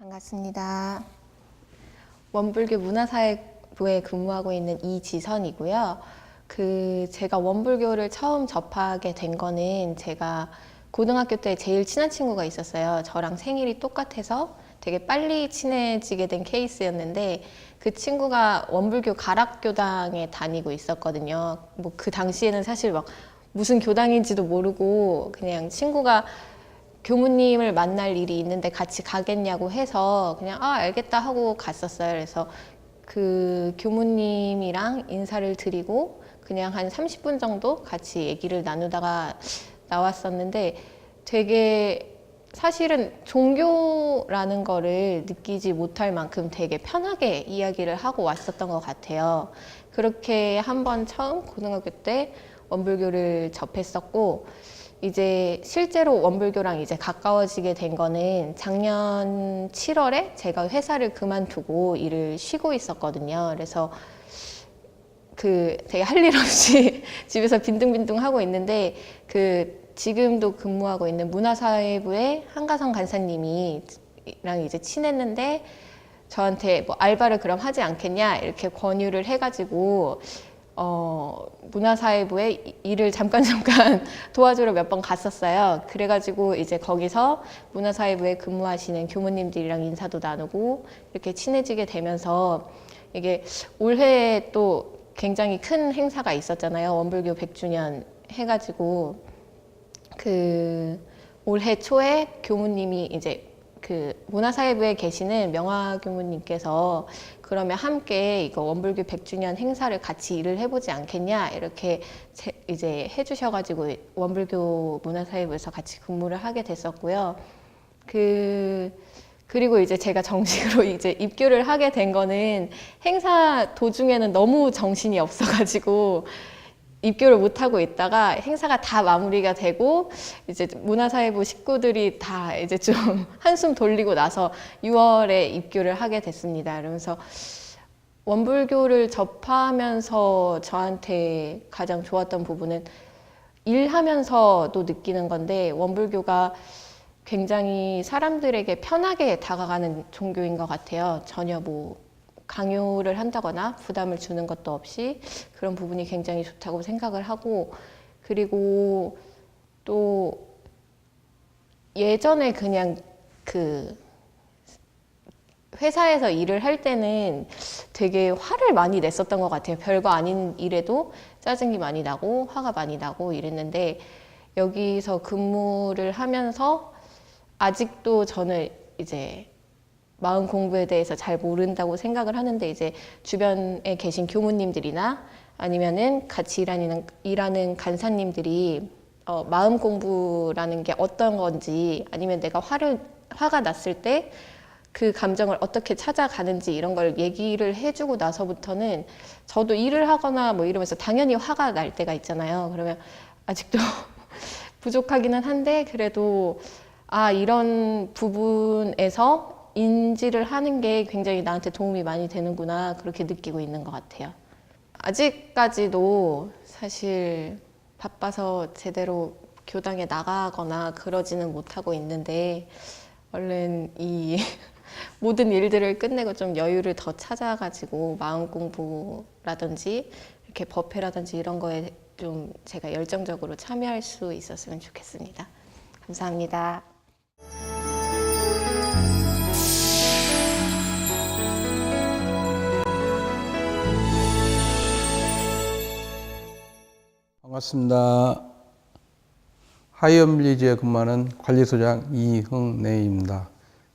반갑습니다. 원불교 문화사회부에 근무하고 있는 이지선이고요. 제가 원불교를 처음 접하게 된 거는 제가 고등학교 때 제일 친한 친구가 있었어요. 저랑 생일이 똑같아서 되게 빨리 친해지게 된 케이스였는데 그 친구가 원불교 가락교당에 다니고 있었거든요. 뭐 그 당시에는 사실 막 무슨 교당인지도 모르고 그냥 친구가 교무님을 만날 일이 있는데 같이 가겠냐고 해서 그냥 알겠다 하고 갔었어요. 그래서 그 교무님이랑 인사를 드리고 그냥 한 30분 정도 같이 얘기를 나누다가 나왔었는데 되게 사실은 종교라는 거를 느끼지 못할 만큼 되게 편하게 이야기를 하고 왔었던 것 같아요. 그렇게 한번 처음 고등학교 때 원불교를 접했었고 이제 실제로 원불교랑 이제 가까워지게 된 거는 작년 7월에 제가 회사를 그만두고 일을 쉬고 있었거든요. 그래서 되게 할 일 없이 집에서 빈둥빈둥 하고 있는데 지금도 근무하고 있는 문화사회부의 한가성 간사님이랑 이제 친했는데 저한테 뭐 알바를 그럼 하지 않겠냐 이렇게 권유를 해가지고 문화사회부에 일을 잠깐 도와주러 몇 번 갔었어요. 그래가지고 이제 거기서 문화사회부에 근무하시는 교무님들이랑 인사도 나누고 이렇게 친해지게 되면서 이게 올해 또 굉장히 큰 행사가 있었잖아요. 원불교 100주년 해가지고 올해 초에 교무님이 이제 문화사회부에 계시는 명화 교무님께서 그러면 함께 이거 원불교 100주년 행사를 같이 일을 해보지 않겠냐 이렇게 이제 해주셔가지고 원불교 문화사회부에서 같이 근무를 하게 됐었고요. 그리고 이제 제가 정식으로 이제 입교를 하게 된 거는 행사 도중에는 너무 정신이 없어가지고 입교를 못하고 있다가 행사가 다 마무리가 되고 이제 문화사회부 식구들이 다 이제 좀 한숨 돌리고 나서 6월에 입교를 하게 됐습니다. 그러면서 원불교를 접하면서 저한테 가장 좋았던 부분은 일하면서도 느끼는 건데 원불교가 굉장히 사람들에게 편하게 다가가는 종교인 것 같아요. 전혀 뭐 강요를 한다거나 부담을 주는 것도 없이 그런 부분이 굉장히 좋다고 생각을 하고, 그리고 또 예전에 그냥 회사에서 일을 할 때는 되게 화를 많이 냈었던 것 같아요. 별거 아닌 일에도 짜증이 많이 나고 화가 많이 나고 이랬는데 여기서 근무를 하면서 아직도 저는 이제 마음 공부에 대해서 잘 모른다고 생각을 하는데 이제 주변에 계신 교무님들이나 아니면은 같이 일하는 간사님들이 마음 공부라는 게 어떤 건지 아니면 내가 화가 났을 때 그 감정을 어떻게 찾아가는지 이런 걸 얘기를 해주고 나서부터는 저도 일을 하거나 뭐 이러면서 당연히 화가 날 때가 있잖아요. 그러면 아직도 부족하기는 한데 그래도 이런 부분에서 인지를 하는 게 굉장히 나한테 도움이 많이 되는구나 그렇게 느끼고 있는 것 같아요. 아직까지도 사실 바빠서 제대로 교당에 나가거나 그러지는 못하고 있는데 얼른 이 모든 일들을 끝내고 좀 여유를 더 찾아가지고 마음 공부라든지 이렇게 법회라든지 이런 거에 좀 제가 열정적으로 참여할 수 있었으면 좋겠습니다. 감사합니다. 반갑습니다. 하이엄리지에 근무하는 관리소장 이흥래입니다.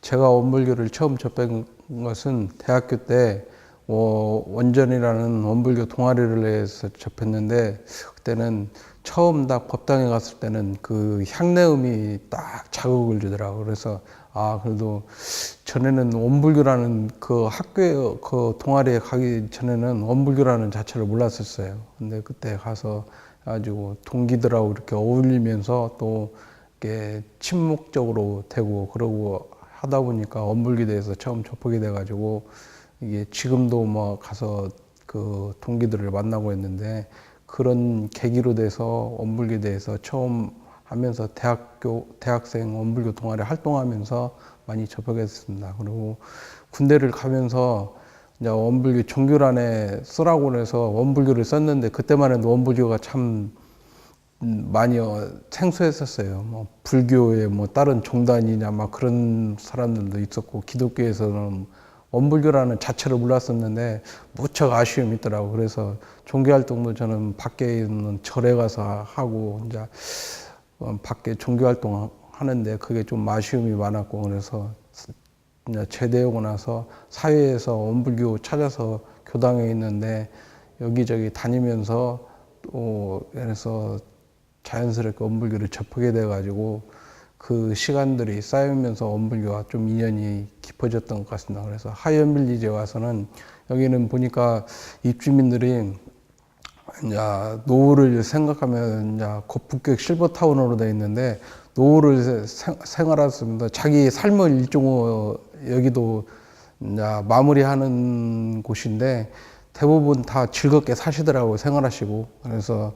제가 원불교를 처음 접한 것은 대학교 때 원전이라는 원불교 동아리를 해서 접했는데 그때는 처음 딱 법당에 갔을 때는 그 향내음이 딱 자극을 주더라고요. 그래서 그래도 전에는 원불교라는 그 학교에 그 동아리에 가기 전에는 원불교라는 자체를 몰랐었어요. 근데 그때 가서 가지고 동기들하고 이렇게 어울리면서 또 이렇게 친목적으로 되고 그러고 하다 보니까 원불교에 대해서 처음 접하게 돼가지고 이게 지금도 뭐 가서 그 동기들을 만나고 있는데 그런 계기로 돼서 원불교에 대해서 처음 하면서 대학생 원불교 동아리 활동하면서 많이 접하겠습니다. 그리고 군대를 가면서 이제 원불교 종교란에 쓰라고 해서 원불교를 썼는데 그때만 해도 원불교가 참 많이 생소했었어요. 뭐 불교에 뭐 다른 종단이냐 막 그런 사람들도 있었고 기독교에서는 원불교라는 자체를 몰랐었는데 무척 아쉬움이 있더라고. 그래서 종교 활동도 저는 밖에 있는 절에 가서 하고 이제 밖에 종교 활동 하는데 그게 좀 아쉬움이 많았고 그래서 이제 제대하고 나서 사회에서 원불교 찾아서 교당에 있는데 여기저기 다니면서 또 그래서 자연스럽게 원불교를 접하게 돼가지고 그 시간들이 쌓이면서 원불교와 좀 인연이 깊어졌던 것 같습니다. 그래서 하이언빌리지에 와서는 여기는 보니까 입주민들이 이제 노후를 생각하면 이제 북극 실버타운으로 되어 있는데 노후를 생활하면서 자기 삶을 일종으로 여기도 이제 마무리하는 곳인데 대부분 다 즐겁게 사시더라고요. 생활하시고. 그래서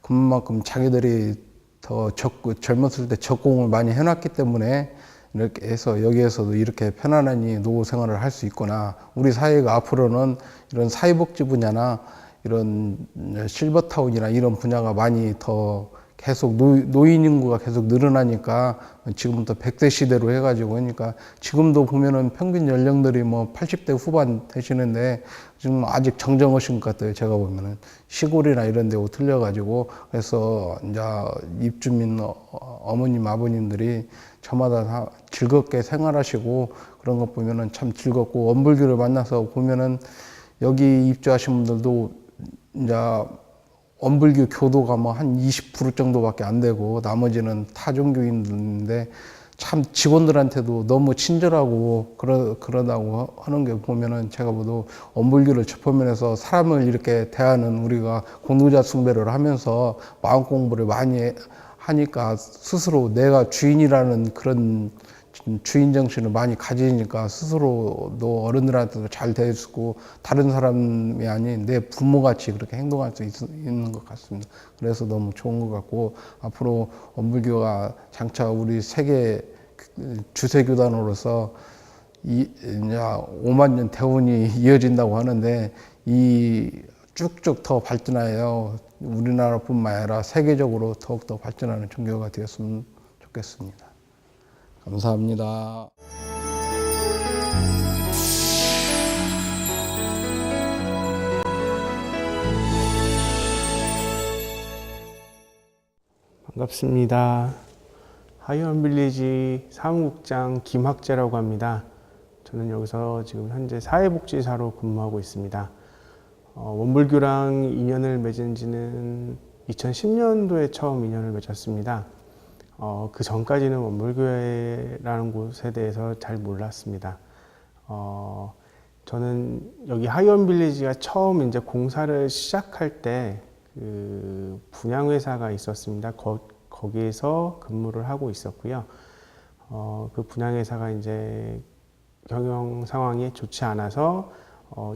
그만큼 자기들이 더 젊었을 때 적공을 많이 해놨기 때문에 이렇게 해서 여기에서도 이렇게 편안하게 노후 생활을 할 수 있구나. 우리 사회가 앞으로는 이런 사회복지 분야나 이런 실버타운이나 이런 분야가 많이 더 계속 노인 인구가 계속 늘어나니까 지금부터 100대 시대로 해가지고 그러니까 지금도 보면은 평균 연령들이 뭐 80대 후반 되시는데 지금 아직 정정하신 것 같아요. 제가 보면은 시골이나 이런 데 틀려가지고 그래서 이제 입주민 어머님 아버님들이 저마다 다 즐겁게 생활하시고 그런 것 보면은 참 즐겁고 원불교를 만나서 보면은 여기 입주하신 분들도 이제 원불교 교도가 뭐 한 20% 정도밖에 안 되고 나머지는 타종교인들인데 참 직원들한테도 너무 친절하고 그러다고 하는 게 보면은 제가 보도 원불교를 접하면서 사람을 이렇게 대하는 우리가 공동자 숭배를 하면서 마음 공부를 많이 하니까 스스로 내가 주인이라는 그런 주인 정신을 많이 가지니까 스스로도 어른들한테도 잘 대해주고 다른 사람이 아닌 내 부모같이 그렇게 행동할 수 있는 것 같습니다. 그래서 너무 좋은 것 같고 앞으로 원불교가 장차 우리 세계 주세교단으로서 이제 5만 년 대운이 이어진다고 하는데 이 쭉쭉 더 발전하여 우리나라뿐만 아니라 세계적으로 더욱더 발전하는 종교가 되었으면 좋겠습니다. 감사합니다. 반갑습니다. 하이언빌리지 사무국장 김학재라고 합니다. 저는 여기서 지금 현재 사회복지사로 근무하고 있습니다. 원불교랑 인연을 맺은 지는 2010년도에 처음 인연을 맺었습니다. 그 전까지는 원불교회라는 곳에 대해서 잘 몰랐습니다. 저는 여기 하이언빌리지가 처음 이제 공사를 시작할 때 그 분양회사가 있었습니다. 거기에서 근무를 하고 있었고요. 그 분양회사가 이제 경영 상황이 좋지 않아서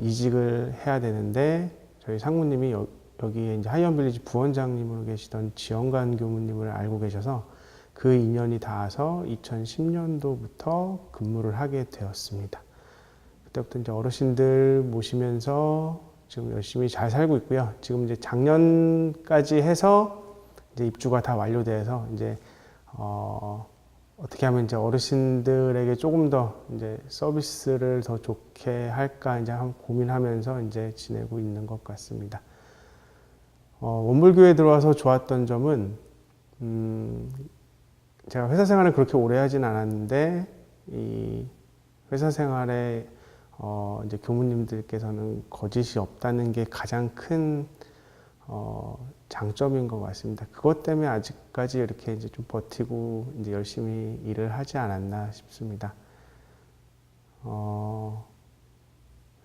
이직을 해야 되는데 저희 상무님이 여기에 이제 하이언빌리지 부원장님으로 계시던 지영관 교무님을 알고 계셔서 그 인연이 닿아서 2010년도부터 근무를 하게 되었습니다. 그때부터 이제 어르신들 모시면서 지금 열심히 잘 살고 있고요. 지금 이제 작년까지 해서 이제 입주가 다 완료돼서 이제 어떻게 하면 이제 어르신들에게 조금 더 이제 서비스를 더 좋게 할까 이제 한번 고민하면서 이제 지내고 있는 것 같습니다. 원불교에 들어와서 좋았던 점은 제가 회사 생활을 그렇게 오래 하진 않았는데 이 회사 생활에 이제 교무님들께서는 거짓이 없다는 게 가장 큰 장점인 것 같습니다. 그것 때문에 아직까지 이렇게 이제 좀 버티고 이제 열심히 일을 하지 않았나 싶습니다.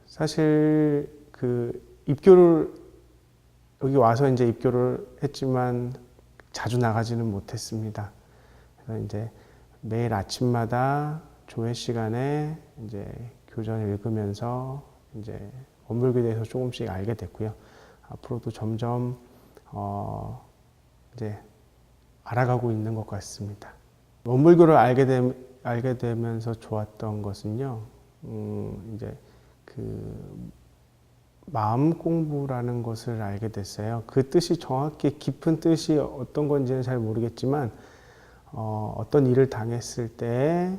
사실 그 입교를 여기 와서 이제 입교를 했지만 자주 나가지는 못했습니다. 그래서 이제 매일 아침마다 조회 시간에 이제 교전을 읽으면서 이제 원불교에 대해서 조금씩 알게 됐고요. 앞으로도 점점 이제 알아가고 있는 것 같습니다. 원불교를 알게 알게 되면서 좋았던 것은요, 이제 그 마음 공부라는 것을 알게 됐어요. 그 뜻이 정확히 깊은 뜻이 어떤 건지는 잘 모르겠지만, 어떤 일을 당했을 때,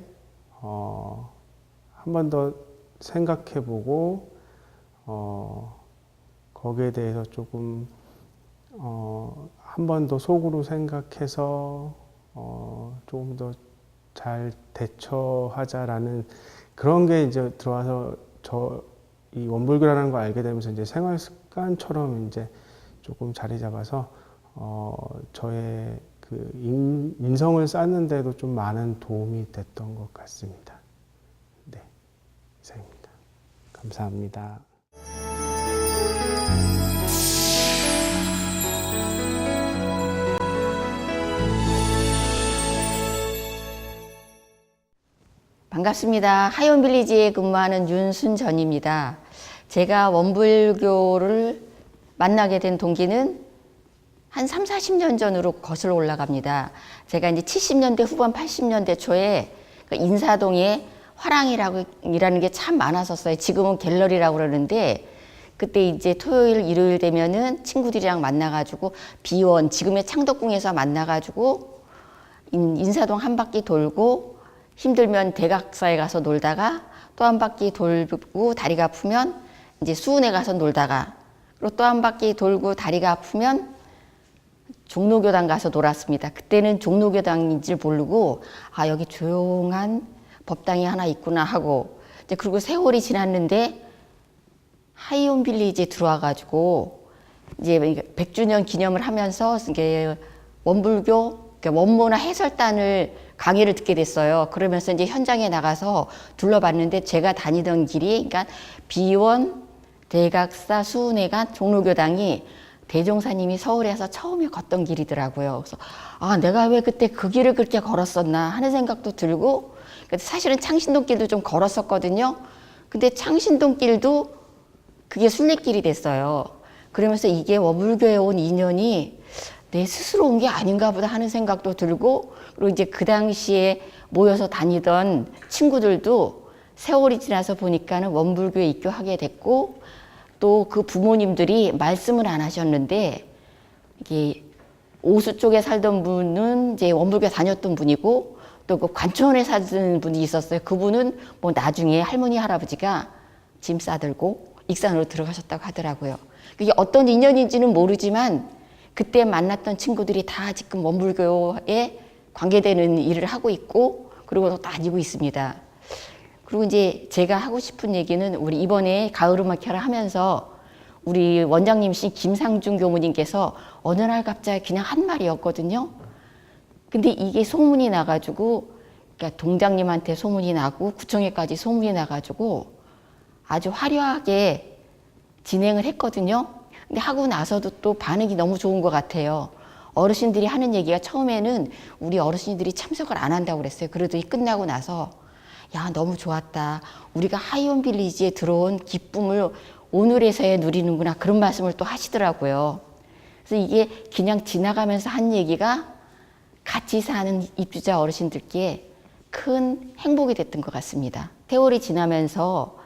한 번 더 생각해보고, 거기에 대해서 조금, 한 번 더 속으로 생각해서, 조금 더 잘 대처하자라는 그런 게 이제 들어와서 이 원불교라는 걸 알게 되면서 이제 생활 습관처럼 이제 조금 자리 잡아서 저의 그 인성을 쌓는데도 좀 많은 도움이 됐던 것 같습니다. 네, 이상입니다. 감사합니다. 반갑습니다. 하이온빌리지에 근무하는 윤순전입니다. 제가 원불교를 만나게 된 동기는 한 3, 40년 전으로 거슬러 올라갑니다. 제가 이제 70년대 후반 80년대 초에 인사동에 화랑이라는 게 참 많았었어요. 지금은 갤러리라고 그러는데 그때 이제 토요일, 일요일 되면은 친구들이랑 만나가지고 비원, 지금의 창덕궁에서 만나가지고 인사동 한 바퀴 돌고 힘들면 대각사에 가서 놀다가 또 한 바퀴 돌고 다리가 아프면 이제 수은에 가서 놀다가 그리고 또 한 바퀴 돌고 다리가 아프면 종로교당 가서 놀았습니다. 그때는 종로교당인 줄 모르고 아 여기 조용한 법당이 하나 있구나 하고 이제 그리고 세월이 지났는데 하이온빌리지에 들어와가지고 이제 100주년 기념을 하면서 이게 원불교 원모나 해설단을 강의를 듣게 됐어요. 그러면서 이제 현장에 나가서 둘러봤는데 제가 다니던 길이 그러니까 비원, 대각사, 수은회관, 종로교당이 대종사님이 서울에서 처음에 걷던 길이더라고요. 그래서 아 내가 왜 그때 그 길을 그렇게 걸었었나 하는 생각도 들고 사실은 창신동길도 좀 걸었었거든요. 근데 창신동길도 그게 순례길이 됐어요. 그러면서 이게 원불교에 온 인연이 내 스스로 온 게 아닌가 보다 하는 생각도 들고 그리고 이제 그 당시에 모여서 다니던 친구들도 세월이 지나서 보니까는 원불교에 입교하게 됐고 또 그 부모님들이 말씀을 안 하셨는데 이게 오수 쪽에 살던 분은 이제 원불교 다녔던 분이고 또 그 관촌에 사는 분이 있었어요. 그분은 뭐 나중에 할머니 할아버지가 짐 싸들고 익산으로 들어가셨다고 하더라고요. 그게 어떤 인연인지는 모르지만 그때 만났던 친구들이 다 지금 원불교에 관계되는 일을 하고 있고 그리고 또 다니고 있습니다. 그리고 이제 제가 하고 싶은 얘기는 우리 이번에 가을음악회를 하면서 우리 원장님이신 김상중 교무님께서 어느 날 갑자기 그냥 한 말이었거든요. 근데 이게 소문이 나가지고 그러니까 동장님한테 소문이 나고 구청에까지 소문이 나가지고 아주 화려하게 진행을 했거든요. 근데 하고 나서도 또 반응이 너무 좋은 것 같아요. 어르신들이 하는 얘기가 처음에는 우리 어르신들이 참석을 안 한다고 그랬어요. 그래도 끝나고 나서 야 너무 좋았다. 우리가 하이온빌리지에 들어온 기쁨을 오늘에서야 누리는구나. 그런 말씀을 또 하시더라고요. 그래서 이게 그냥 지나가면서 한 얘기가 같이 사는 입주자 어르신들께 큰 행복이 됐던 것 같습니다. 세월이 지나면서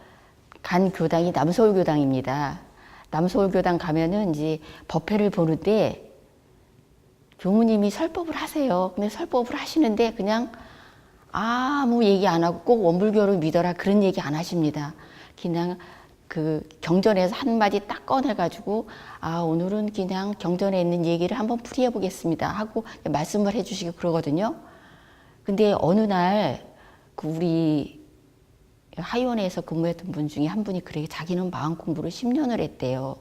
간 교당이 남서울교당입니다. 남서울교당 가면은 이제 법회를 보는데 교무님이 설법을 하세요. 근데 설법을 하시는데 그냥 아무 얘기 안 하고 꼭 원불교를 믿어라 그런 얘기 안 하십니다. 그냥 그 경전에서 한마디 딱 꺼내가지고 아 오늘은 그냥 경전에 있는 얘기를 한번 풀이해 보겠습니다 하고 말씀을 해주시고 그러거든요. 근데 어느 날 그 우리 하이원에서 근무했던 분 중에 한 분이 그래 자기는 마음 공부를 10년을 했대요.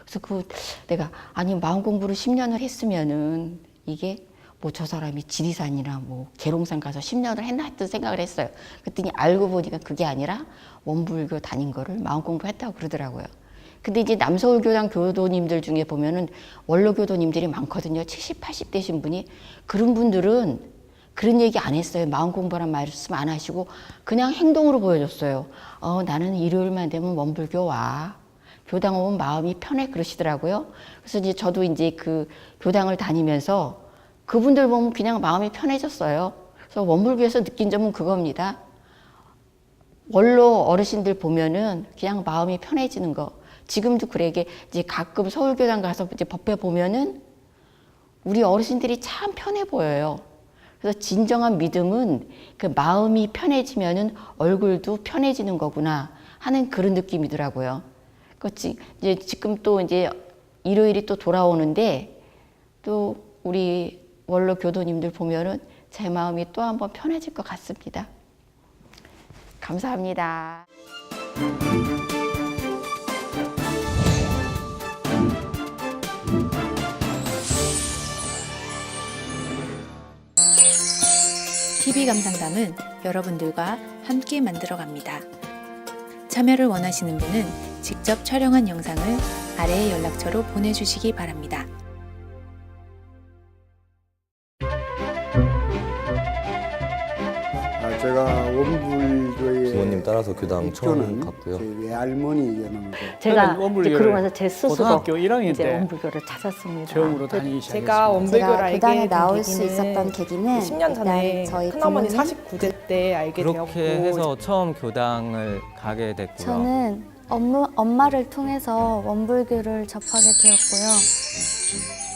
그래서 내가 아니 마음 공부를 10년을 했으면은 이게 뭐 저 사람이 지리산이나 뭐 계룡산 가서 10년을 했나 했던 생각을 했어요. 그랬더니 알고 보니까 그게 아니라 원불교 다닌 거를 마음 공부했다고 그러더라고요. 근데 이제 남서울교당 교도님들 중에 보면은 원로교도님들이 많거든요. 70, 80대신 분이. 그런 분들은 그런 얘기 안 했어요. 마음 공부란 말씀 안 하시고 그냥 행동으로 보여줬어요. 나는 일요일만 되면 원불교 와. 교당 오면 마음이 편해 그러시더라고요. 그래서 이제 저도 이제 그 교당을 다니면서 그분들 보면 그냥 마음이 편해졌어요. 그래서 원불교에서 느낀 점은 그겁니다. 원로 어르신들 보면은 그냥 마음이 편해지는 거. 지금도 그래. 이게 이제 가끔 서울교당 가서 이제 법회 보면은 우리 어르신들이 참 편해 보여요. 그래서 진정한 믿음은 그 마음이 편해지면은 얼굴도 편해지는 거구나 하는 그런 느낌이더라고요. 이제 지금 또 이제 일요일이 또 돌아오는데 또 우리 원로 교도님들 보면은 제 마음이 또 한번 편해질 것 같습니다. 감사합니다. TV 감상담은 여러분들과 함께 만들어갑니다. 참여를 원하시는 분은 직접 촬영한 영상을 아래의 연락처로 보내주시기 바랍니다. 제가 원불교의 부모님 따라서 교당 처음 입교는 갔고요. 저희 외할머니였는데 제가 이제 그러고 나서 제 고등학교 스스로 1학년 이제 때 원불교를 찾았습니다. 처음으로 다니기 시작했습니다. 제가 원불교를 알게 교단에 된 나올 계기는 수 있었던 계기는 10년 전에 일단 저희 큰어머니 부모님, 49세 때 알게 되었고 그렇게 해서 처음 교당을 가게 됐고요. 저는 엄마를 통해서 원불교를 접하게 되었고요.